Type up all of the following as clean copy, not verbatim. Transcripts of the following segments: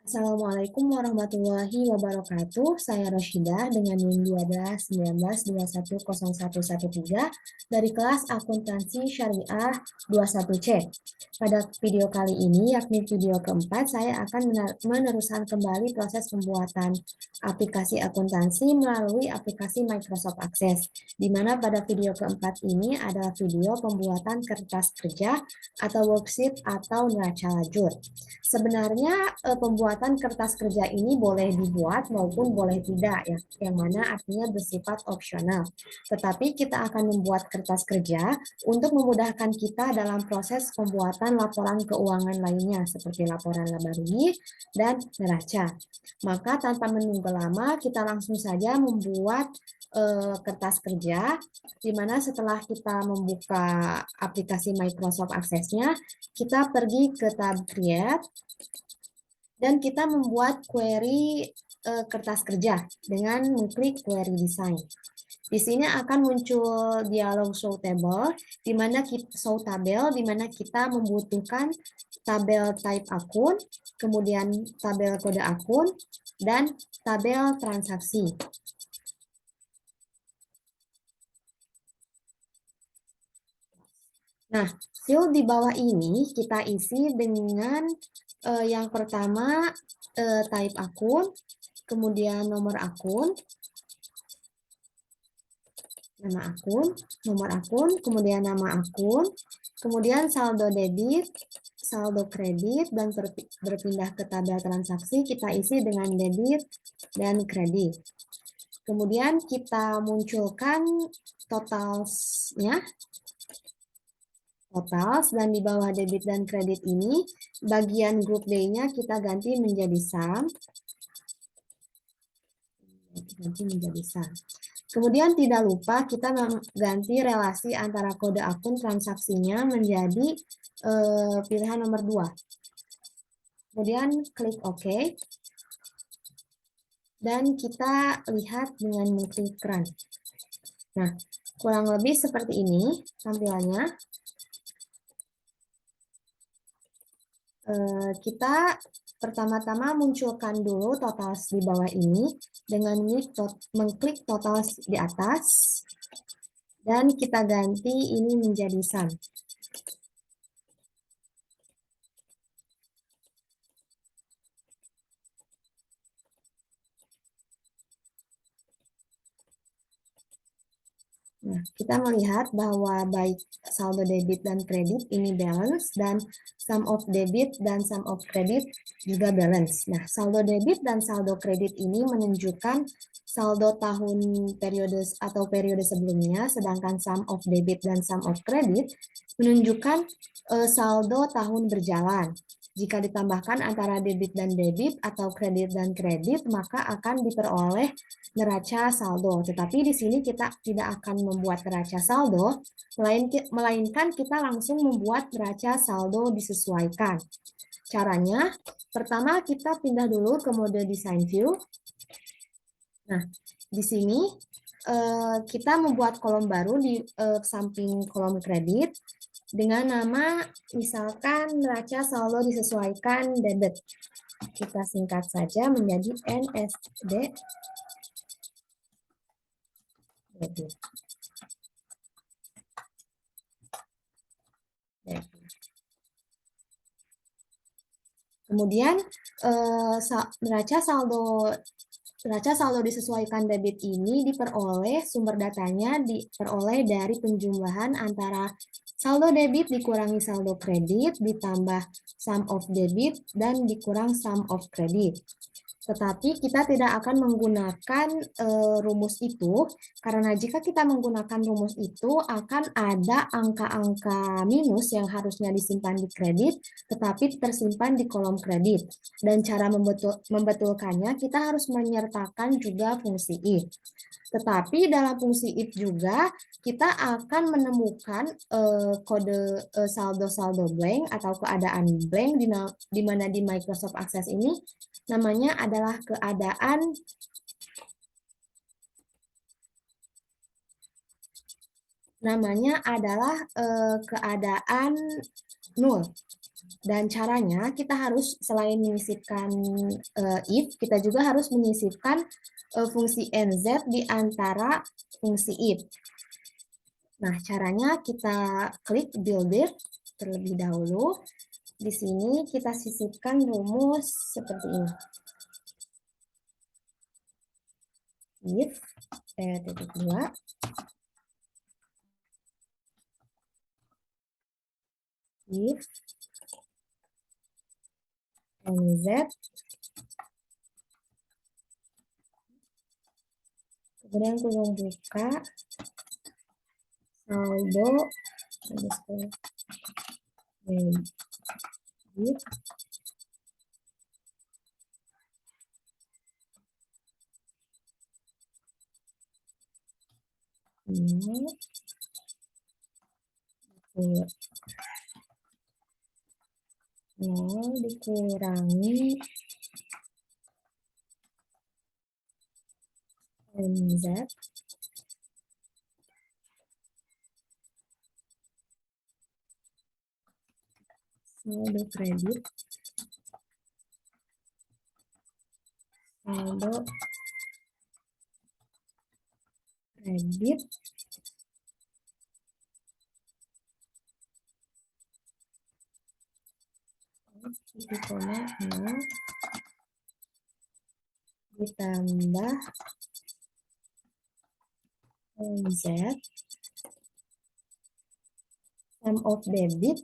Assalamualaikum warahmatullahi wabarakatuh. Saya Roshidah dengan NIM 12 19 21 0113 dari kelas Akuntansi Syariah 21C. Pada video kali ini, yakni video keempat, saya akan meneruskan kembali proses pembuatan aplikasi akuntansi melalui aplikasi Microsoft Access, di mana pada video keempat ini adalah video pembuatan kertas kerja atau worksheet atau neraca lajur. Sebenarnya pembuatan kertas kerja ini boleh dibuat maupun boleh tidak ya, yang mana artinya bersifat opsional. Tetapi kita akan membuat kertas kerja untuk memudahkan kita dalam proses pembuatan laporan keuangan lainnya seperti laporan laba rugi dan neraca. Maka tanpa menunggu lama kita langsung saja membuat kertas kerja, di mana setelah kita membuka aplikasi Microsoft Access-nya, kita pergi ke tab Create, dan kita membuat query kertas kerja dengan mengklik query design. Di sini akan muncul dialog show table, di mana kita membutuhkan tabel type akun, kemudian tabel kode akun, dan tabel transaksi. Nah, field di bawah ini kita isi dengan yang pertama type akun, kemudian nomor akun, nomor akun, kemudian nama akun, kemudian saldo debit, saldo kredit, dan berpindah ke tabel transaksi, kita isi dengan debit dan kredit. Kemudian kita munculkan totalsnya, dan di bawah debit dan kredit ini, bagian group D-nya kita ganti menjadi sum. Kemudian tidak lupa kita mengganti relasi antara kode akun transaksinya menjadi pilihan nomor 2. Kemudian klik OK. Dan kita lihat dengan mengklik run. Nah, kurang lebih seperti ini tampilannya. Kita pertama-tama munculkan dulu totals di bawah ini dengan mengklik totals di atas, dan kita ganti ini menjadi sum. Nah, kita melihat bahwa baik saldo debit dan kredit ini balance, dan sum of debit dan sum of kredit juga balance. Nah, saldo debit dan saldo kredit ini menunjukkan saldo tahun periode sebelumnya, sedangkan sum of debit dan sum of kredit menunjukkan saldo tahun berjalan. Jika ditambahkan antara debit dan debit atau kredit dan kredit, maka akan diperoleh neraca saldo. Tetapi di sini kita tidak akan membuat neraca saldo, melainkan kita langsung membuat neraca saldo disesuaikan. Caranya, pertama kita pindah dulu ke mode design view. Nah, di sini kita membuat kolom baru di samping kolom kredit dengan nama misalkan neraca saldo disesuaikan debit. Kita singkat saja menjadi NSD debit. Kemudian neraca saldo disesuaikan debit ini diperoleh, sumber datanya diperoleh dari penjumlahan antara saldo debit dikurangi saldo kredit ditambah sum of debit dan dikurang sum of kredit. Tetapi kita tidak akan menggunakan rumus itu, karena jika kita menggunakan rumus itu akan ada angka-angka minus yang harusnya disimpan di kredit, tetapi tersimpan di kolom kredit. Dan cara membetulkannya kita harus menyertakan juga fungsi if. Tetapi dalam fungsi if juga kita akan menemukan kode saldo-saldo blank atau keadaan blank, di mana di Microsoft Access ini namanya adalah keadaan keadaan nol. Dan caranya kita harus selain menyisipkan if, kita juga harus menyisipkan fungsi nz di antara fungsi if. Nah, caranya kita klik build it terlebih dahulu. Di sini kita sisipkan rumus seperti ini. If titik 2 if nz, kemudian kurung buka saldo underscore if nol dikurangi nz saldo kredit saldo kredit titik koma nol ditambah nz sum of debit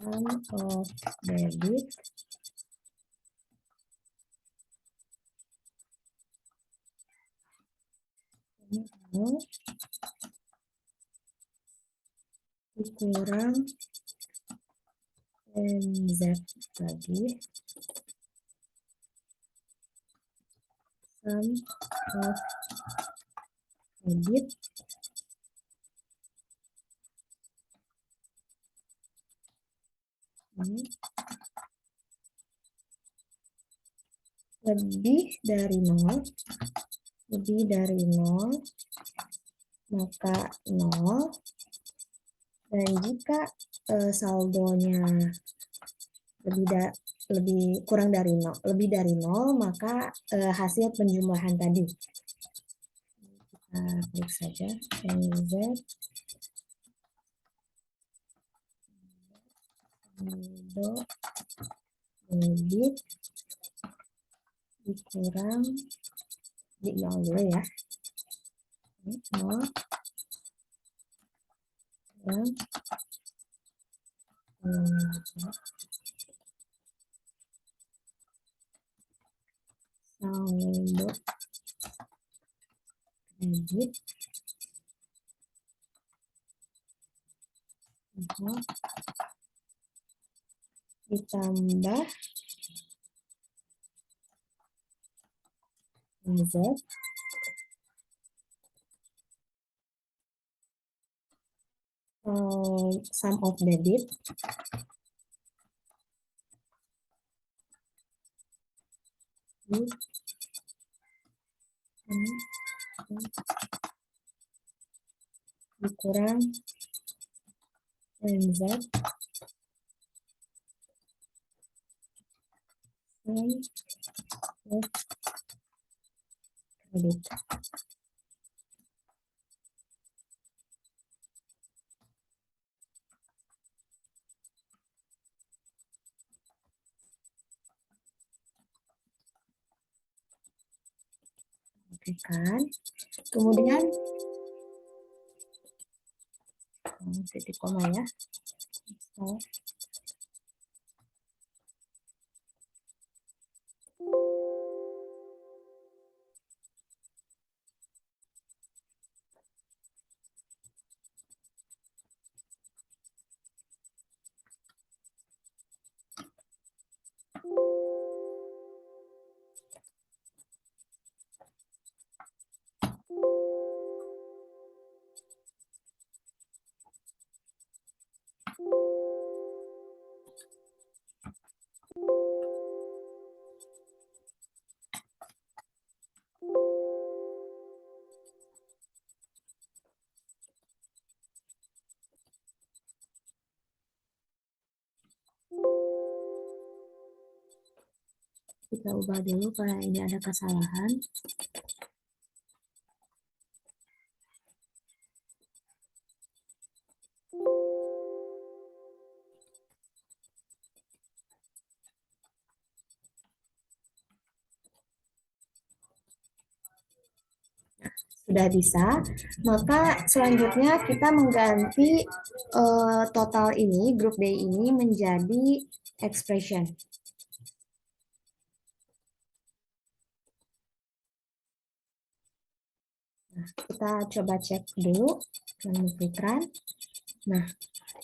sum of debit nol dikurang nz lagi sum of debit lebih dari 0, maka 0, dan jika saldonya kurang dari 0, lebih dari 0, maka hasil penjumlahan tadi. Kita klik saja nz saldo debit dikurang di 0 dulu ya. 0 kurang saldo kredit ditambah nz sum of debit dikurang nz sum of kredit. Oke kan, kemudian titik koma ya. Kita ubah dulu karena ini ada kesalahan. Sudah bisa, maka selanjutnya kita mengganti total ini, grup D ini menjadi expression. Nah, kita coba cek dulu run. Nah,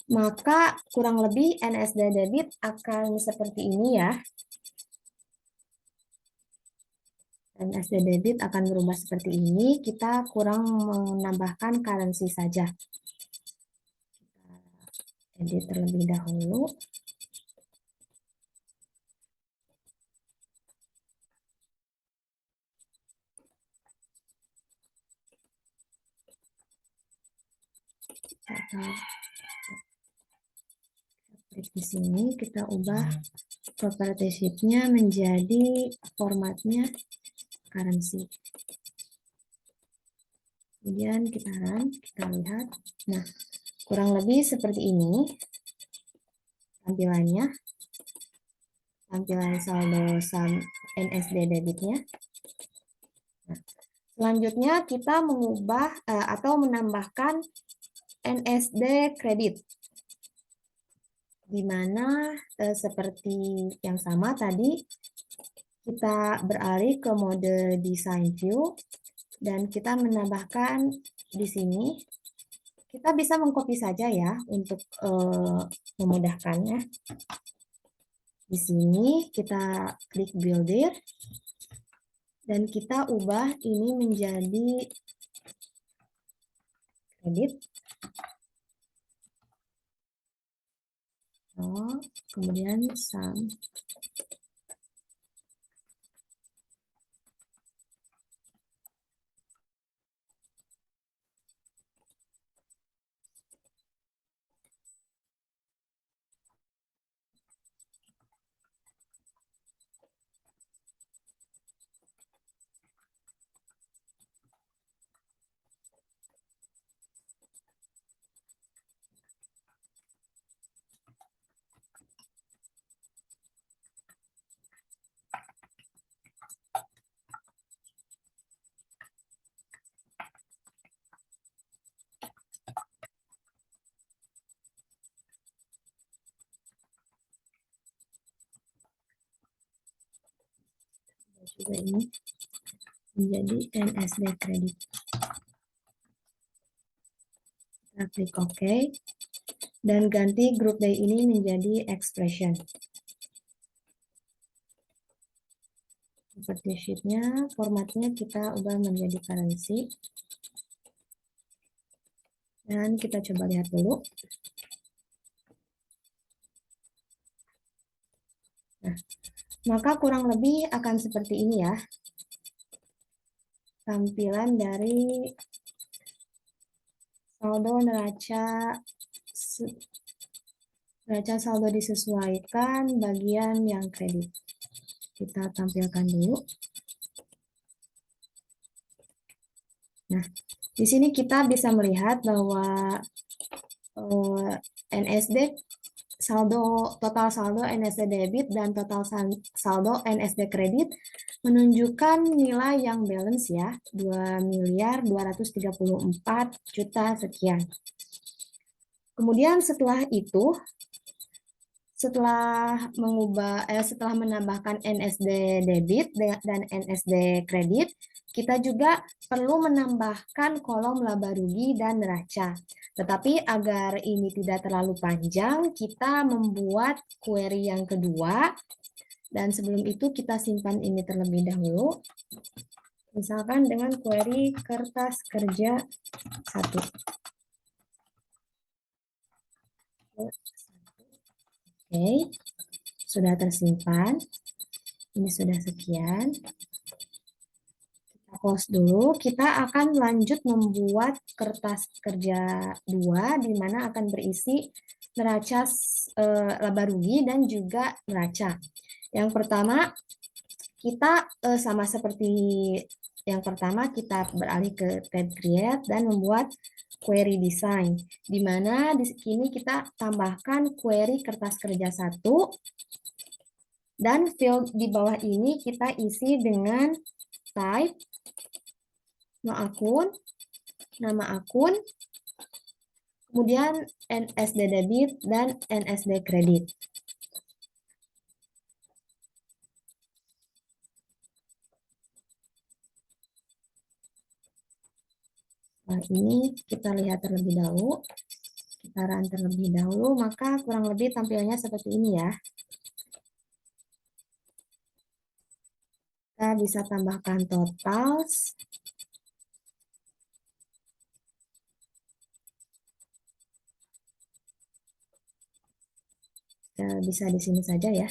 maka kurang lebih NSD debit akan seperti ini ya. NSD debit akan berubah seperti ini. Kita kurang menambahkan currency saja. Edit terlebih dahulu. Klik di sini, kita ubah property sheet-nya menjadi formatnya currency. Kemudian kita run, kita lihat. Nah, kurang lebih seperti ini tampilannya. Tampilan saldo NSD debitnya. Nah, selanjutnya kita mengubah atau menambahkan NSD kredit, di mana seperti yang sama tadi, kita beralih ke mode design view, dan kita menambahkan di sini. Kita bisa mengcopy saja ya untuk memudahkannya. Di sini kita klik builder, dan kita ubah ini menjadi kredit. Kemudian sum. Juga ini menjadi NSD kredit. Kita klik OK, dan ganti grup D ini menjadi expression. Seperti sheet-nya, formatnya kita ubah menjadi currency. Dan kita coba lihat dulu. Nah, maka kurang lebih akan seperti ini ya. Tampilan dari saldo neraca saldo disesuaikan bagian yang kredit. Kita tampilkan dulu. Nah, di sini kita bisa melihat bahwa NSD total saldo NSD debit dan total saldo NSD kredit menunjukkan nilai yang balance ya, 2.234.000.000 sekian. Kemudian setelah itu, setelah menambahkan NSD debit dan NSD kredit, kita juga perlu menambahkan kolom laba rugi dan neraca. Tetapi agar ini tidak terlalu panjang, kita membuat query yang kedua. Dan sebelum itu kita simpan ini terlebih dahulu. Misalkan dengan query kertas kerja 1. Oke, sudah tersimpan. Ini sudah sekian. Kita close dulu. Kita akan lanjut membuat kertas kerja 2, di mana akan berisi neraca laba rugi dan juga neraca. Yang pertama, kita sama seperti yang pertama, kita beralih ke tab create dan membuat query design, di mana di sini kita tambahkan query kertas kerja 1, dan field di bawah ini kita isi dengan type, nama akun, kemudian NSD debit dan NSD kredit. Nah, ini kita lihat terlebih dahulu. Kita run terlebih dahulu, maka kurang lebih tampilnya seperti ini ya. Kita bisa tambahkan totals. Bisa di sini saja ya.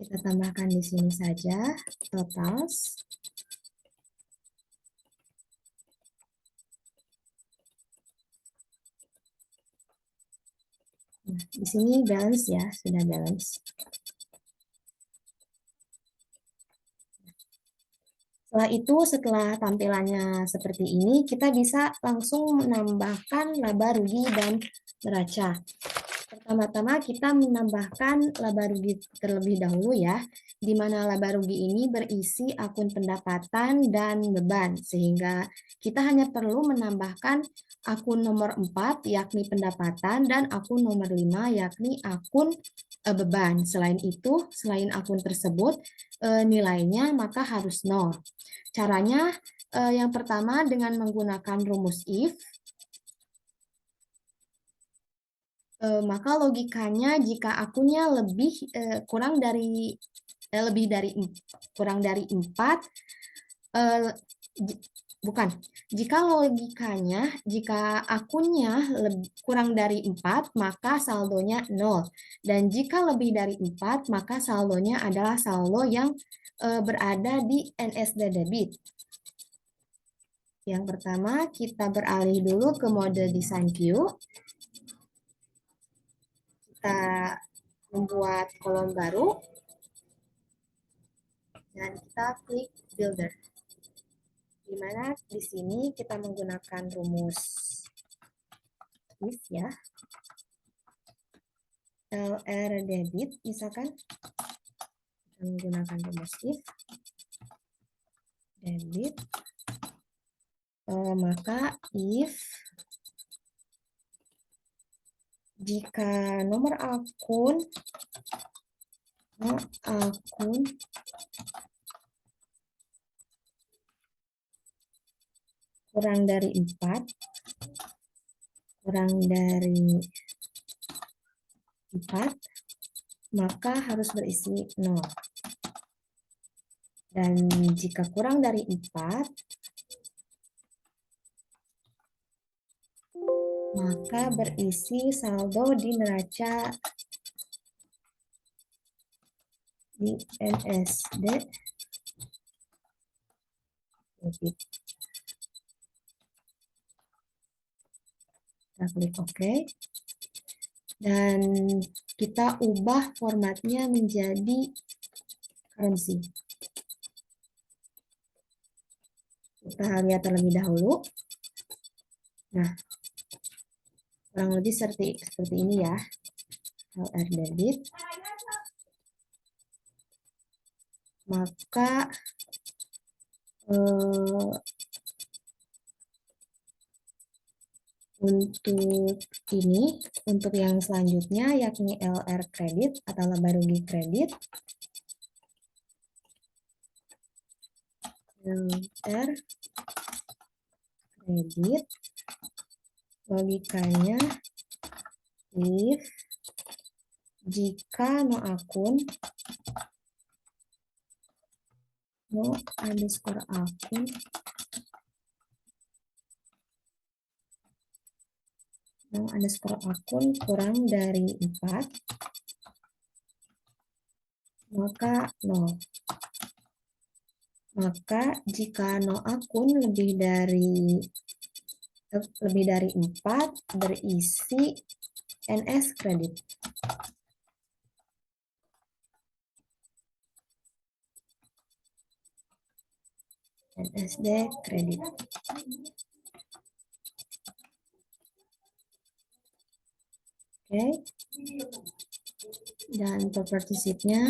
Kita tambahkan di sini saja totals. Nah, di sini balance ya, sudah balance. Setelah itu, setelah tampilannya seperti ini, kita bisa langsung menambahkan laba rugi dan neraca. Pertama-tama kita menambahkan laba rugi terlebih dahulu ya, di mana laba rugi ini berisi akun pendapatan dan beban, sehingga kita hanya perlu menambahkan akun nomor 4 yakni pendapatan dan akun nomor 5 yakni akun beban. Selain itu, selain akun tersebut nilainya maka harus 0. Caranya yang pertama dengan menggunakan rumus if. Maka logikanya jika akunnya kurang dari 4, bukan. Jika logikanya jika akunnya kurang dari 4, maka saldonya 0. Dan jika lebih dari 4, maka saldonya adalah saldo yang berada di NSD debit. Yang pertama, kita beralih dulu ke mode design view. Kita membuat kolom baru dan kita klik builder, di mana di sini kita menggunakan rumus if ya, LR debit misalkan, kita menggunakan rumus if debit, maka if jika nomor akun kurang dari 4, maka harus berisi 0. Dan jika kurang dari 4, maka berisi saldo di neraca di NSD debit. Kita klik OK. Dan kita ubah formatnya menjadi currency. Kita lihat terlebih dahulu. Nah, kurang lebih seperti ini ya. LR debit. Maka untuk yang selanjutnya yakni LR kredit atau laba rugi kredit. LR kredit, logikanya if Jika no akun, no underscore akun, no underscore akun kurang dari 4, maka no. Maka jika no akun lebih dari 4 berisi NS kredit. NSD kredit. Oke. Dan properti sheet-nya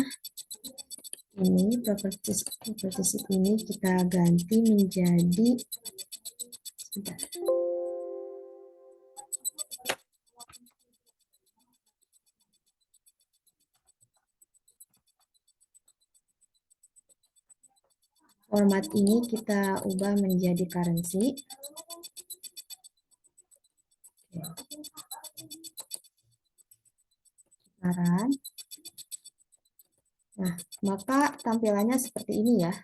ini, properti sheet ini kita ganti menjadi sebentar. Format ini kita ubah menjadi currency. Saran. Nah, maka tampilannya seperti ini ya.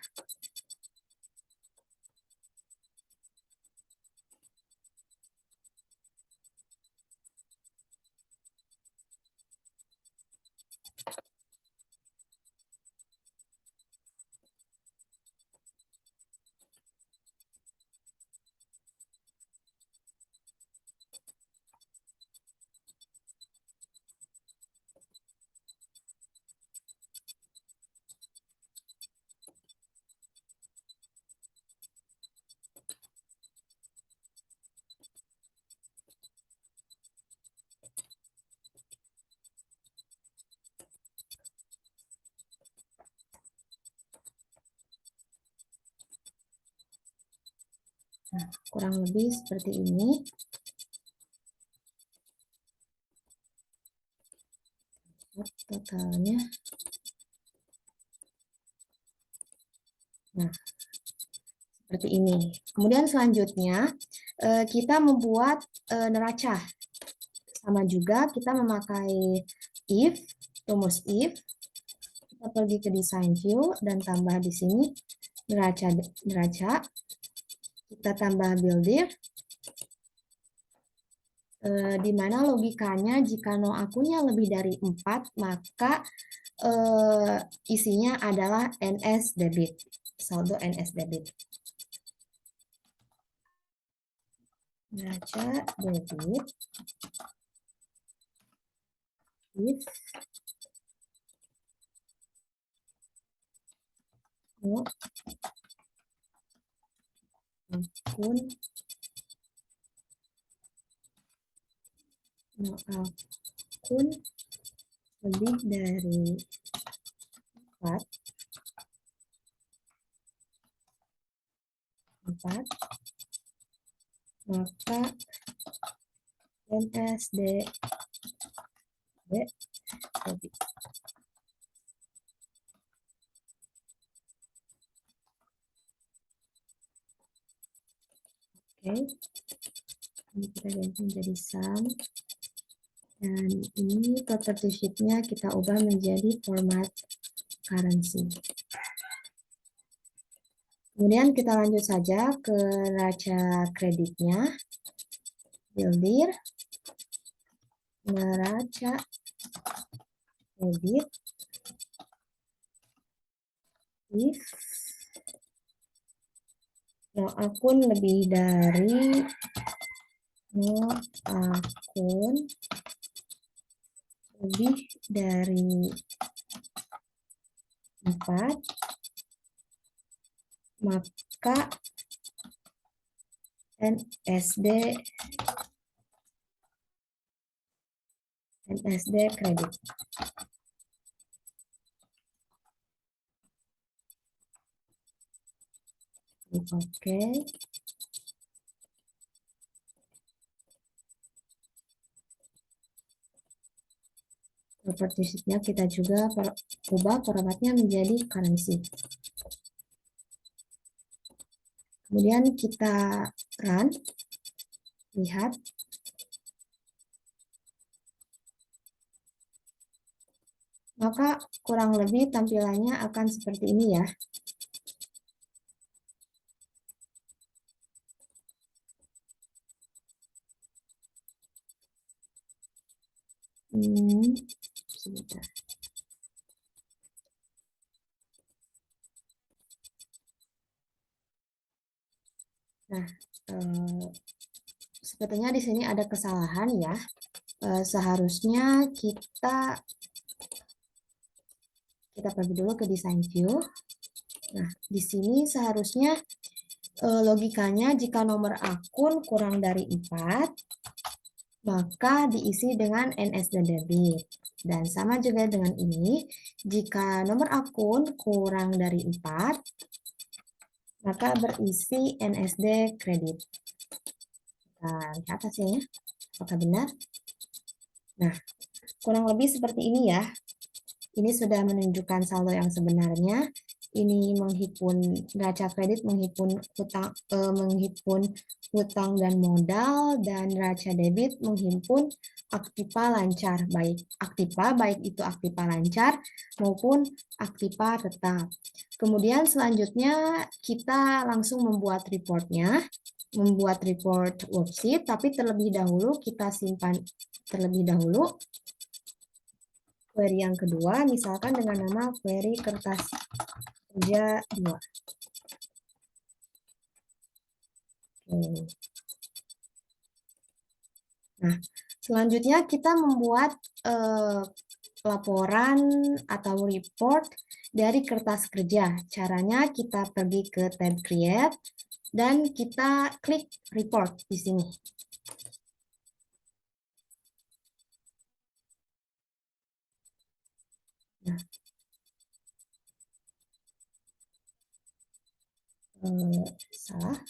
Nah, kurang lebih seperti ini. Totalnya. Nah, seperti ini. Kemudian selanjutnya kita membuat neraca. Sama juga kita memakai if, rumus if. Kita pergi ke design view dan tambah di sini neraca. Kita tambah builder. Di mana logikanya jika no akunnya lebih dari 4, maka isinya adalah NS debit, saldo NS debit. Neraca debit if no akun lebih dari 4, maka NSD debit. Oke, ini kita ganti menjadi sum. Dan ini property sheet-nya kita ubah menjadi format currency. Kemudian kita lanjut saja ke neraca kreditnya. Builder, neraca kredit, if no akun lebih dari no akun lebih dari 4, maka NSD kredit. Oke. Properti sheet-nya kita juga ubah formatnya menjadi currency. Kemudian kita run, lihat. Maka kurang lebih tampilannya akan seperti ini ya. Sebentar. Nah, sepertinya di sini ada kesalahan ya. Seharusnya kita pergi dulu ke design view. Nah, di sini seharusnya logikanya jika nomor akun kurang dari 4, maka diisi dengan NSD debit. Dan sama juga dengan ini, jika nomor akun kurang dari 4, maka berisi NSD kredit. Kita lihat hasilnya, apakah benar? Nah, kurang lebih seperti ini ya. Ini sudah menunjukkan saldo yang sebenarnya. Ini menghimpun neraca kredit, menghimpun hutang dan modal, dan neraca debit menghimpun aktiva lancar, baik itu aktiva lancar maupun aktiva tetap. Kemudian selanjutnya kita langsung membuat reportnya, membuat report worksheet, tapi terlebih dahulu kita simpan terlebih dahulu query yang kedua, misalkan dengan nama query kertas kerja 2. Oke. Nah, selanjutnya kita membuat laporan atau report dari kertas kerja. Caranya kita pergi ke tab Create dan kita klik Report di sini. Nah, salah.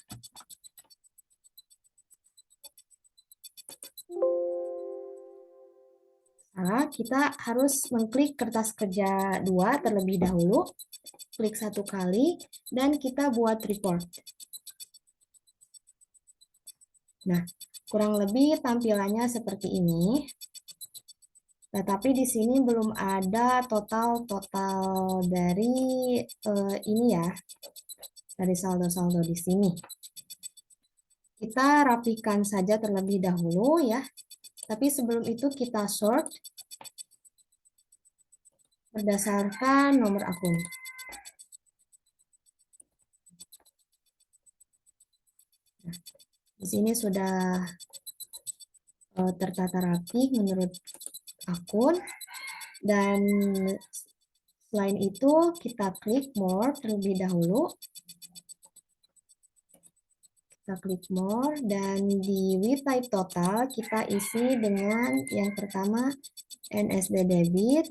Salah, kita harus mengklik kertas kerja 2 terlebih dahulu. Klik 1 kali dan kita buat report. Nah, kurang lebih tampilannya seperti ini. Tetapi di sini belum ada total dari ini ya, dari saldo-saldo di sini. Kita rapikan saja terlebih dahulu ya. Tapi sebelum itu kita sort berdasarkan nomor akun. Nah, di sini sudah tertata rapi menurut akun. Dan selain itu kita klik more terlebih dahulu. Kita klik more dan di with type total kita isi dengan yang pertama NSD debit.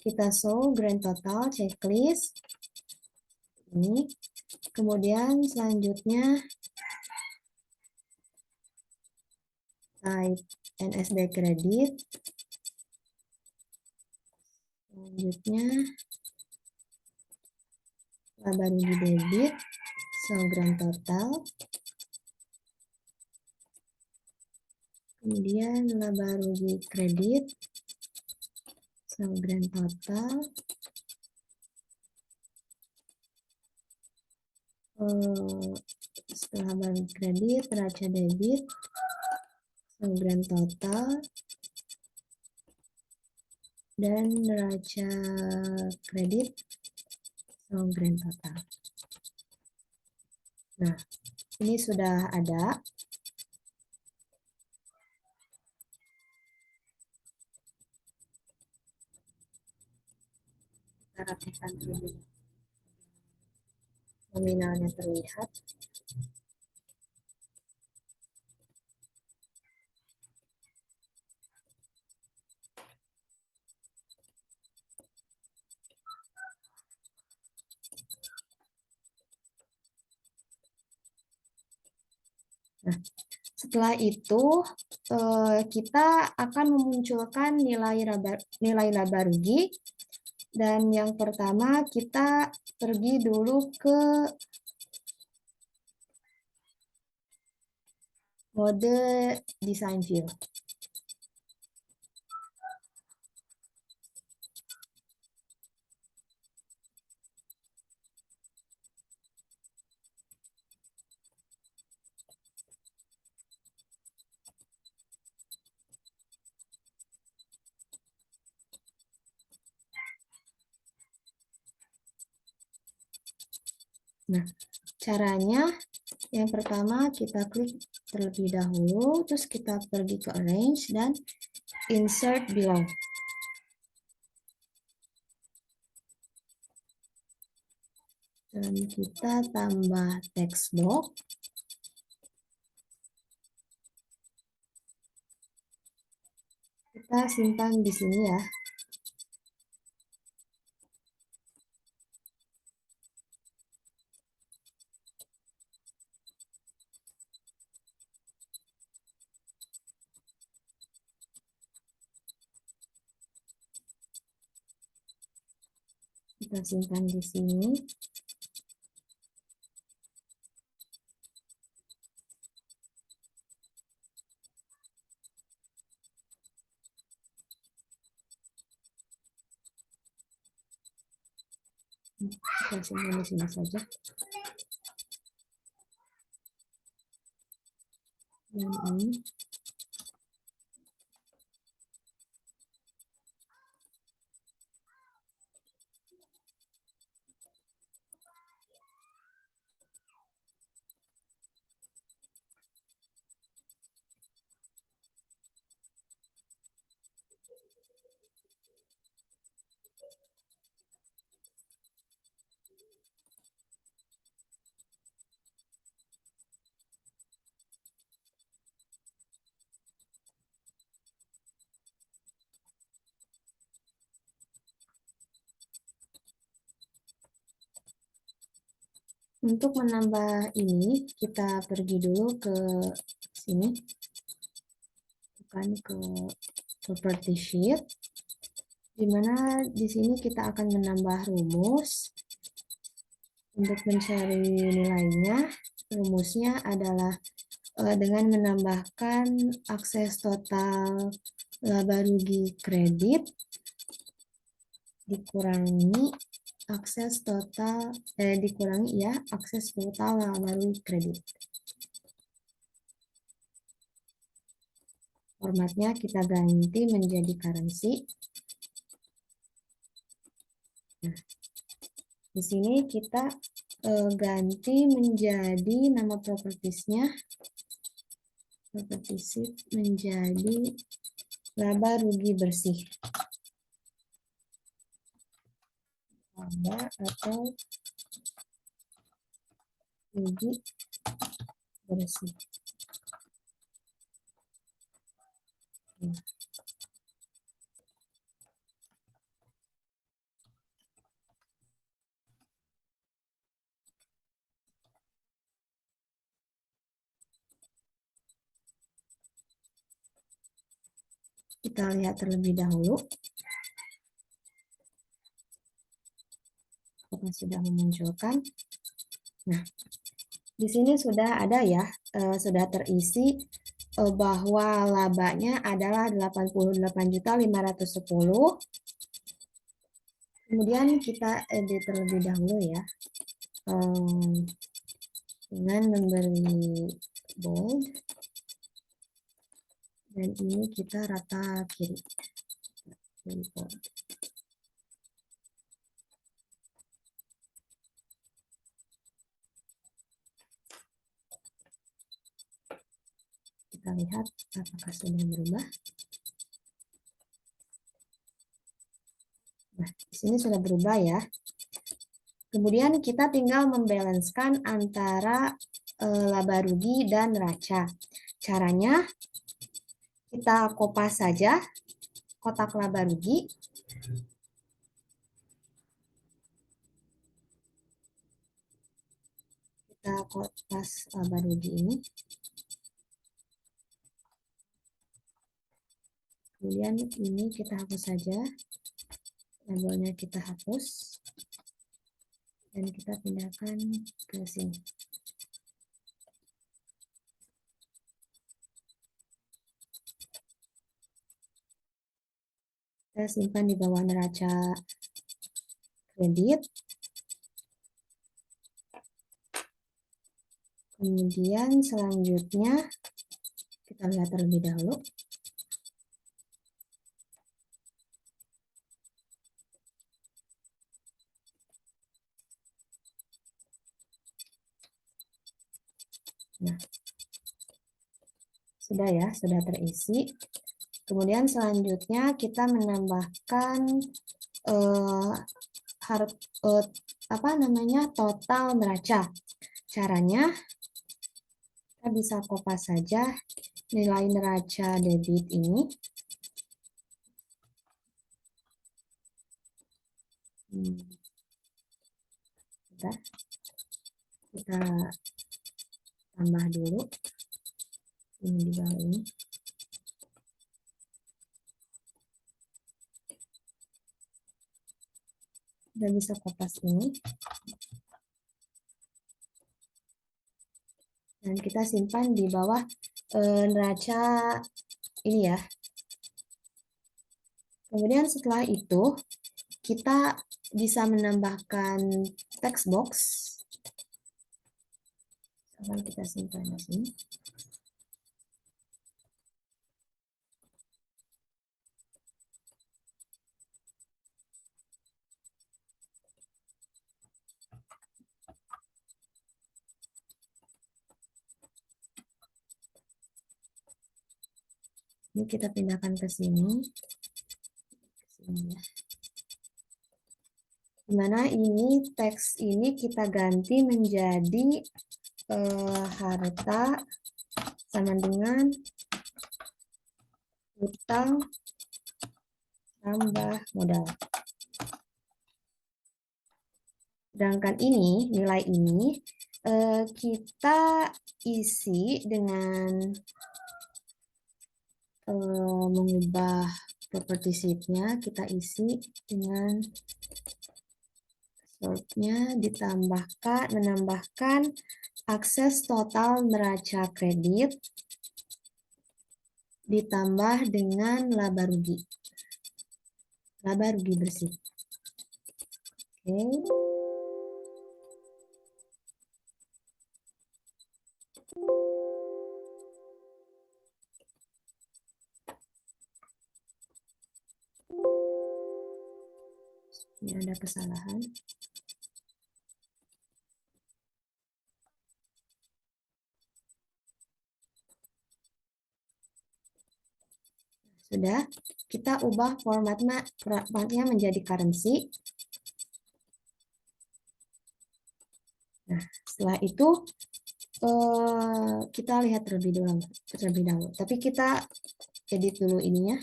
Kita show grand total checklist. Ini. Kemudian selanjutnya type NSD kredit. Selanjutnya laba rugi debit, so grand total. Kemudian laba rugi kredit, so grand total. Setelah laba rugi kredit, neraca debit, so grand total. Dan neraca kredit, so grand total. Nah, ini sudah ada. Kita rapikan dulu. Nominalnya terlihat. Nah, setelah itu kita akan memunculkan nilai laba rugi. Dan yang pertama kita pergi dulu ke mode design view. Nah, caranya yang pertama kita klik terlebih dahulu, terus kita pergi ke Arrange dan Insert Below. Dan kita tambah text box. Kita simpan di sini ya. Kita simpan di sini. Kita simpan di sini saja. Dan ini. Untuk menambah ini, kita pergi dulu ke sini, bukan ke property sheet, di mana di sini kita akan menambah rumus. Untuk mencari nilainya, rumusnya adalah dengan menambahkan akses total laba rugi kredit dikurangi akses total dikurangi ya akses total laba rugi kredit. Formatnya kita ganti menjadi currency. Nah, di sini kita ganti menjadi nama propertiesnya, property sheet menjadi laba rugi bersih. Laba atau rugi bersih. Kita lihat terlebih dahulu. Apakah sudah memunculkan? Nah, di sini sudah ada ya, sudah terisi bahwa labanya adalah 88.510. Kemudian kita edit terlebih dahulu ya, dengan memberi bold, dan ini kita rata kiri. Kita lihat apakah sudah berubah. Nah, di sini sudah berubah ya. Kemudian kita tinggal membalancekan antara laba rugi dan neraca. Caranya kita kopas saja kotak laba rugi. Kita kopas laba rugi ini. Kemudian ini kita hapus saja. Labelnya kita hapus. Dan kita pindahkan ke sini. Kita simpan di bawah neraca kredit. Kemudian selanjutnya kita lihat terlebih dahulu. Nah, sudah ya, sudah terisi. Kemudian selanjutnya kita menambahkan eh, total neraca. Caranya kita bisa kopas saja nilai neraca debit ini. Kita tambah dulu ini di bawah ini. Udah bisa kopas ini. Dan kita simpan di bawah neraca ini ya. Kemudian setelah itu kita bisa menambahkan text box. Akan kita simpan di sini. Ini kita pindahkan ke sini. Dimana ini teks ini kita ganti menjadi harta sama dengan utang tambah modal. Sedangkan ini, nilai ini, kita isi dengan mengubah property sheet-nya, kita isi dengan sort-nya menambahkan akses total neraca kredit ditambah dengan laba rugi bersih. Oke. Ini ada kesalahan. Sudah, kita ubah formatnya menjadi currency. Nah, setelah itu kita lihat terlebih dahulu. Tapi kita edit dulu ininya.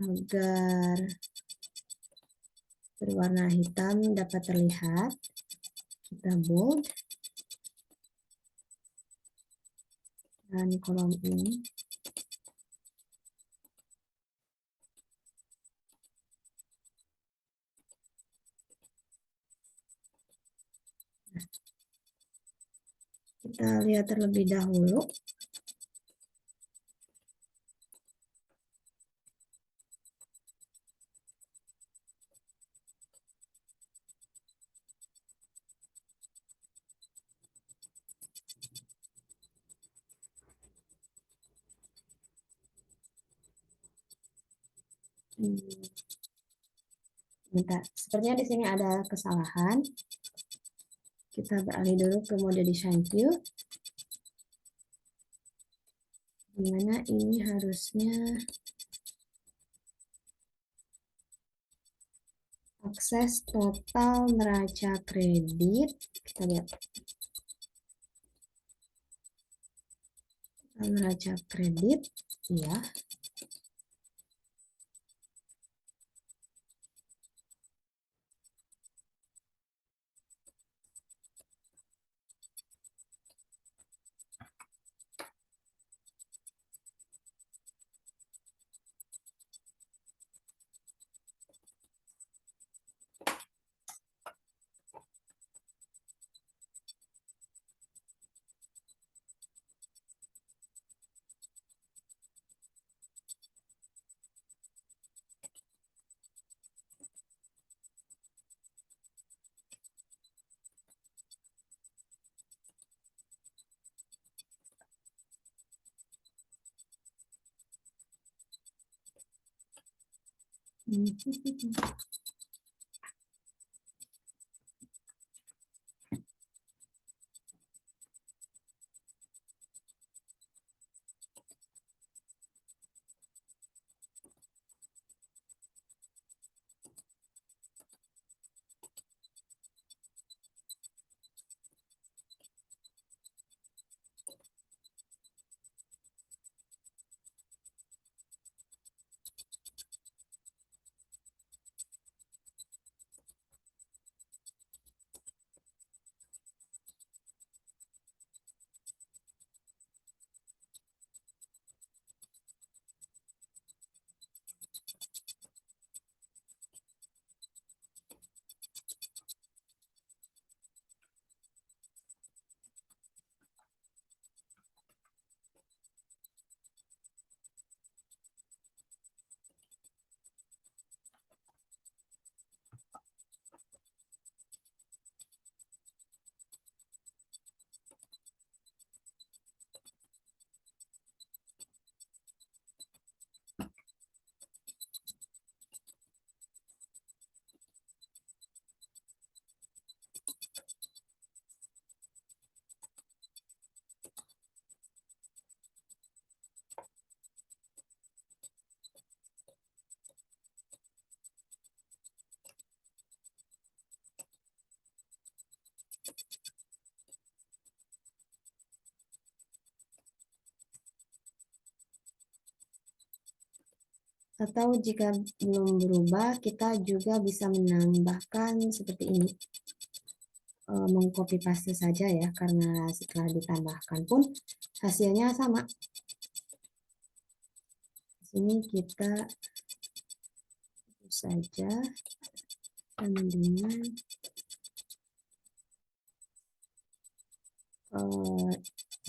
Agar berwarna hitam dapat terlihat. Kita bold. Dan kolom ini. Kita lihat terlebih dahulu. Bentar, sepertinya di sini ada kesalahan. Kita beralih dulu ke mode design view. Dimana ini harusnya akses total neraca kredit. Kita lihat. Neraca kredit, ya. Atau jika belum berubah, kita juga bisa menambahkan seperti ini. Mengcopy paste saja ya, karena setelah ditambahkan pun hasilnya sama. Di sini kita saja dengan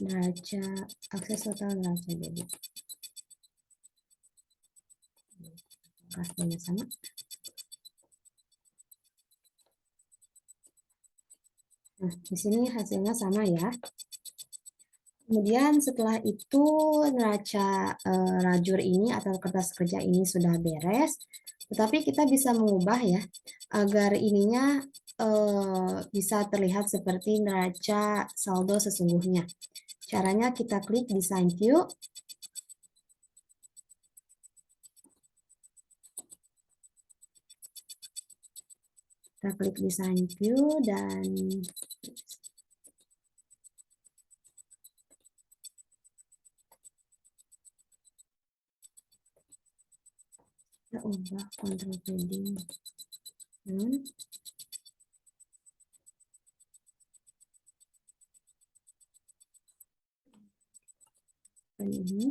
neraca akses total neraca debit. Pastinya sama. Nah, di sini hasilnya sama ya. Kemudian setelah itu neraca rajur ini atau kertas kerja ini sudah beres, tetapi kita bisa mengubah ya agar ininya bisa terlihat seperti neraca saldo sesungguhnya. Caranya kita klik Design View. Kita klik Design View dan kita ubah control padding. Dan ini.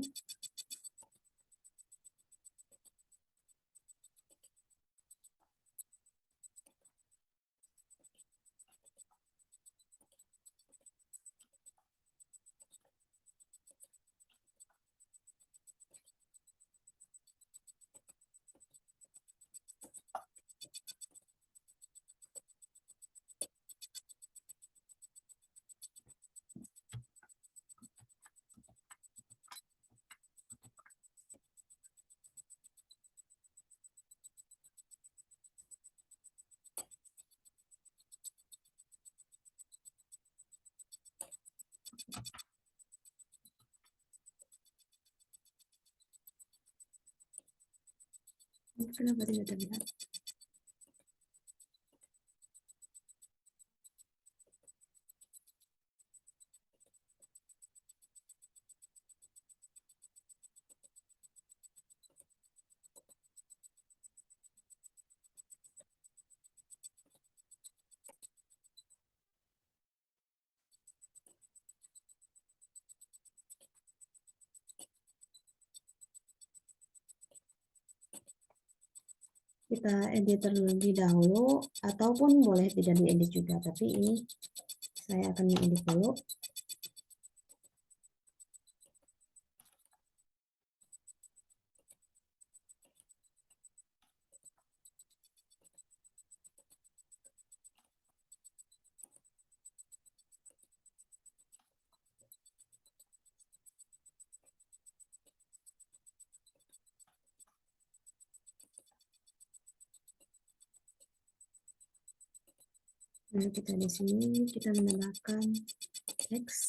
Kenapa tidak terlihat? Kita edit terlebih dahulu, ataupun boleh tidak diedit juga, tapi ini saya akan mengedit dulu. Lalu kita di sini kita menambahkan teks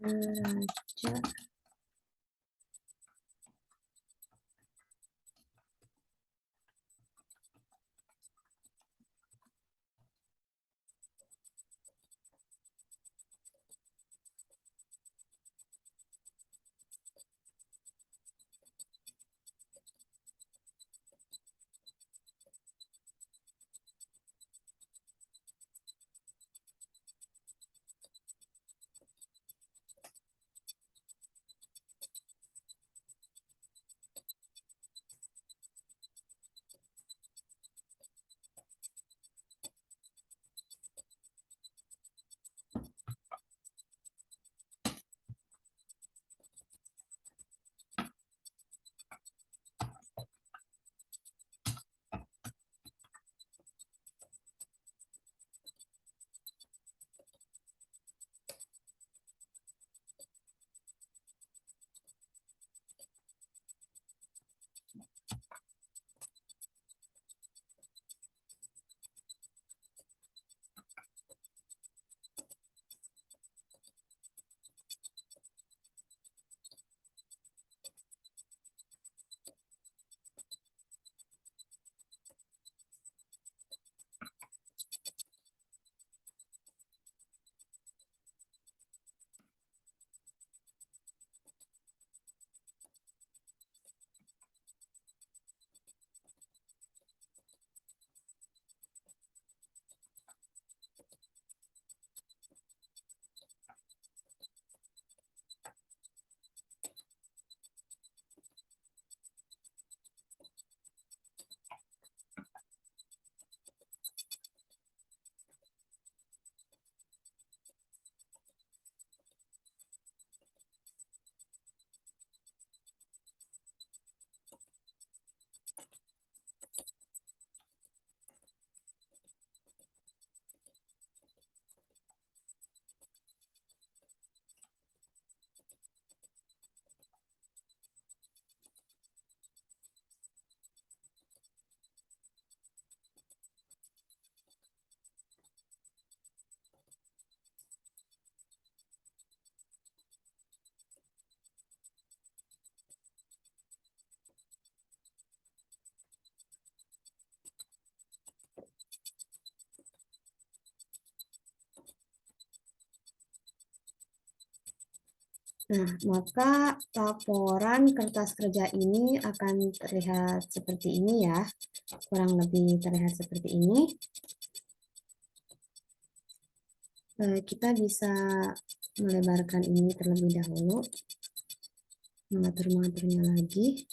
neraca Nah, maka laporan kertas kerja ini akan terlihat seperti ini ya, kurang lebih terlihat seperti ini. Kita bisa melebarkan ini terlebih dahulu, mengatur-mengaturnya lagi.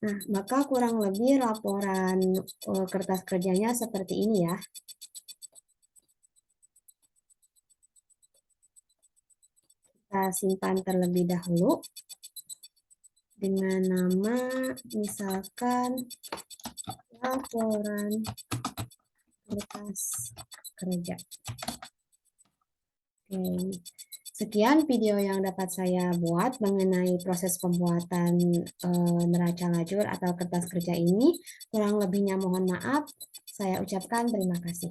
Nah, maka kurang lebih laporan kertas kerjanya seperti ini ya. Kita simpan terlebih dahulu dengan nama misalkan laporan kertas kerja. Oke. Sekian video yang dapat saya buat mengenai proses pembuatan neraca lajur atau kertas kerja ini. Kurang lebihnya mohon maaf. Saya ucapkan terima kasih.